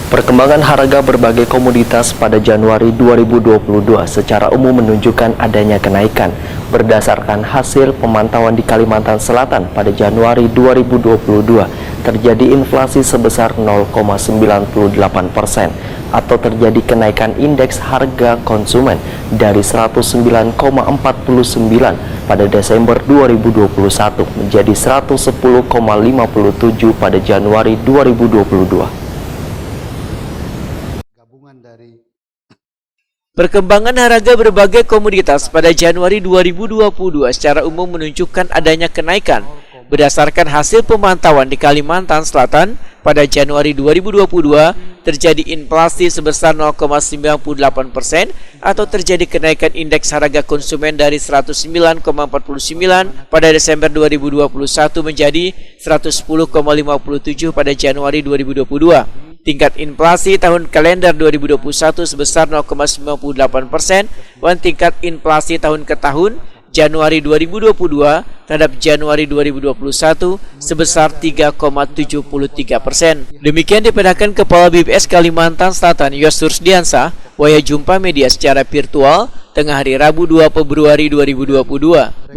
Perkembangan harga berbagai komoditas pada Januari 2022 secara umum menunjukkan adanya kenaikan. Berdasarkan hasil pemantauan di Kalimantan Selatan pada Januari 2022, terjadi inflasi sebesar 0,98% atau terjadi kenaikan indeks harga konsumen dari 109,49 pada Desember 2021 menjadi 110,57 pada Januari 2022. Perkembangan harga berbagai komoditas pada Januari 2022 secara umum menunjukkan adanya kenaikan. Berdasarkan hasil pemantauan di Kalimantan Selatan, pada Januari 2022 terjadi inflasi sebesar 0,98% atau terjadi kenaikan indeks harga konsumen dari 109,49 pada Desember 2021 menjadi 110,57 pada Januari 2022. Tingkat inflasi tahun kalender 2021 sebesar 0,98% dan tingkat inflasi tahun ke tahun Januari 2022 terhadap Januari 2021 sebesar 3,73%. Demikian dipendahkan Kepala BPS Kalimantan Selatan Yostur Diansah waya jumpa media secara virtual tengah hari Rabu 2 Februari 2022.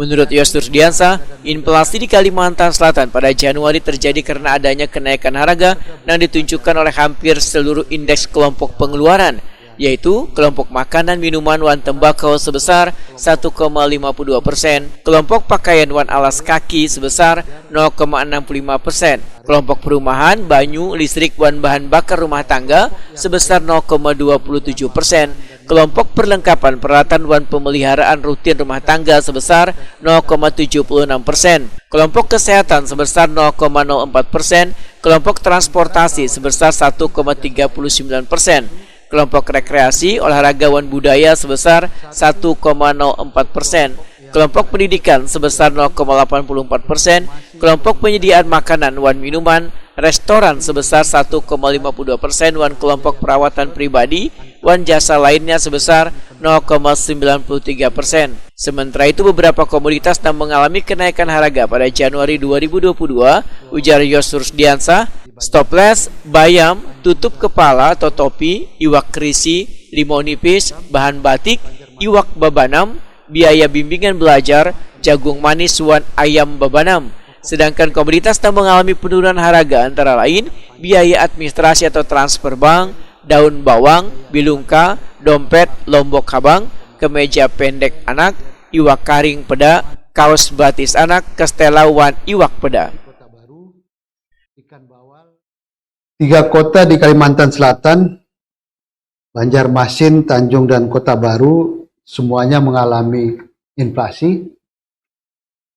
Menurut Yostur Diansah, inflasi di Kalimantan Selatan pada Januari terjadi karena adanya kenaikan harga yang ditunjukkan oleh hampir seluruh indeks kelompok pengeluaran, yaitu kelompok makanan, minuman, wan tembakau sebesar 1,52%, kelompok pakaian wan alas kaki sebesar 0,65%, kelompok perumahan, banyu, listrik, wan bahan bakar rumah tangga sebesar 0,27%, kelompok perlengkapan peralatan wan pemeliharaan rutin rumah tangga sebesar 0,76%, kelompok kesehatan sebesar 0,04%, kelompok transportasi sebesar 1,39%, kelompok rekreasi, olahraga wan budaya sebesar 1,04%, kelompok pendidikan sebesar 0,84%, kelompok penyediaan makanan wan minuman, restoran sebesar 1,52%, wan kelompok perawatan pribadi, wan jasa lainnya sebesar 0,93%. Sementara itu beberapa komoditas yang mengalami kenaikan harga pada Januari 2022, ujar Yostur Diansah, stoples, bayam, tutup kepala atau topi, iwak kerisi, limau nipis, bahan batik, iwak babanam, biaya bimbingan belajar, jagung manis, wan ayam babanam. Sedangkan komoditas yang mengalami penurunan harga antara lain biaya administrasi atau transfer bank, daun bawang, bilungka, dompet, lombok habang, kemeja pendek anak, iwak karing peda, kaos batis anak, kastela wan iwak peda. 3 kota di Kalimantan Selatan, Banjarmasin, Tanjung, dan Kota Baru, semuanya mengalami inflasi.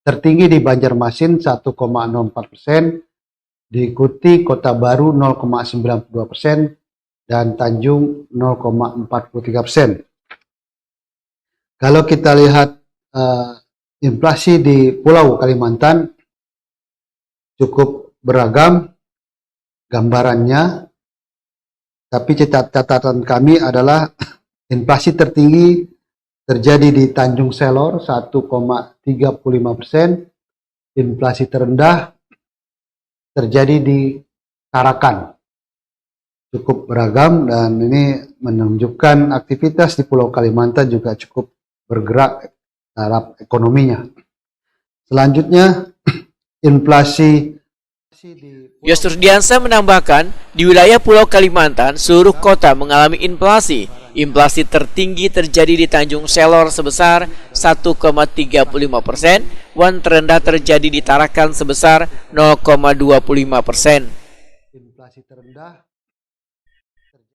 Tertinggi di Banjarmasin 1,04%, diikuti Kota Baru 0,92% dan Tanjung 0,43%. Kalau kita lihat inflasi di Pulau Kalimantan cukup beragam gambarannya, tapi catatan kami adalah inflasi tertinggi terjadi di Tanjung Selor 1,35%, inflasi terendah terjadi di Tarakan. Cukup beragam dan ini menunjukkan aktivitas di Pulau Kalimantan juga cukup bergerak terhadap ekonominya. Selanjutnya, inflasi Yostur Diansah menambahkan, di wilayah Pulau Kalimantan, seluruh kota mengalami inflasi. Inflasi tertinggi terjadi di Tanjung Selor sebesar 1,35%, wan terendah terjadi di Tarakan sebesar 0,25%. Inflasi terendah